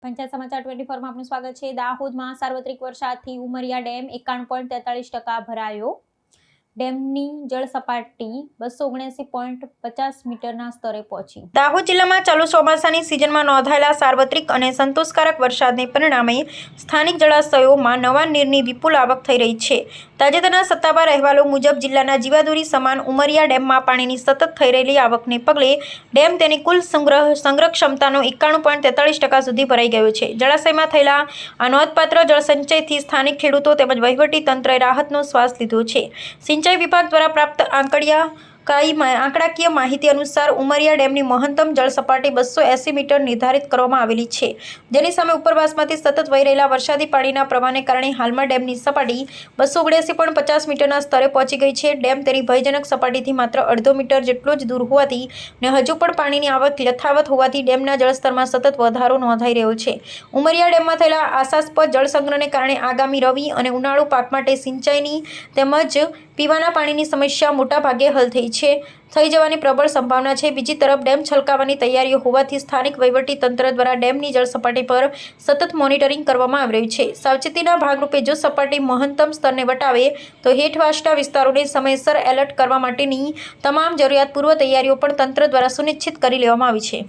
પંચાયત સમાચાર 24 માં આપનું સ્વાગત છે। દાહોદમાં સાર્વત્રિક વરસાદથી ઉમરિયા ડેમ 91.43% ભરાયો। ડેમની જળ સપાટી 279.50 મીટરના સ્તરે પહોંચી। દાહોદ જિલ્લામાં ચાલુ ચોમાસાની સિઝનમાં નોંધાયેલા સાર્વત્રિક અને સંતોષકારક વરસાદને પરિણામે સ્થાનિક જળાશયોમાં નવા નીરની વિપુલ આવક થઈ રહી છે। તાજેતરના સત્તાવાર અહેવાલો મુજબ જિલ્લાના જીવાદોરી સમાન ઉમરિયા ડેમમાં પાણીની સતત થઈ રહેલી આવકને પગલે ડેમ તેની કુલ સંગ્રહ ક્ષમતાનો 91.43% સુધી ભરાઈ ગયો છે। જળાશયમાં થયેલા આ નોંધપાત્ર જળસંચયથી સ્થાનિક ખેડૂતો તેમજ વહીવટી તંત્રએ રાહતનો શ્વાસ લીધો છે। સિંચાઈ વિભાગ દ્વારા પ્રાપ્ત આંકડાકીય માહિતી અનુસાર ઉમરિયા ડેમની મહત્તમ જળ સપાટી 280 મીટર નિર્ધારિત કરવામાં આવેલી છે, જેની સામે ઉપરવાસમાંથી સતત વહી રહેલા વરસાદી પાણીના પ્રવાહને કારણે હાલમાં ડેમની સપાટી 279.50 મીટરના સ્તરે પહોંચી ગઈ છે। ડેમ તેની ભયજનક સપાટીથી માત્ર અડધો મીટર જેટલો જ દૂર હોવાથી ને હજુ પણ પાણીની આવક યથાવત હોવાથી ડેમના જળસ્તરમાં સતત વધારો નોંધાઈ રહ્યો છે। ઉમરિયા ડેમમાં થયેલા આશાસ્પદ જળસંગ્રહને કારણે આગામી રવિ અને ઉનાળુ પાક માટે સિંચાઈની તેમજ પીવાના પાણીની સમસ્યા મોટા ભાગે હલ થઈ જવાની પ્રબળ સંભાવના છે। બીજી તરફ ડેમ છલકાવાની તૈયારીઓ હોવાથી સ્થાનિક વહીવટી તંત્ર દ્વારા ડેમની જળ સપાટી પર સતત મોનિટરિંગ કરવામાં આવી રહ્યું છે। સાવચેતીના ભાગરૂપે જો સપાટી મહત્તમ સ્તરને વટાવે તો હેઠવાસના વિસ્તારોને સમયસર એલર્ટ કરવા માટેની તમામ જરૂરિયાત પૂર્વ તૈયારીઓ પણ તંત્ર દ્વારા સુનિશ્ચિત કરી લેવામાં આવી છે।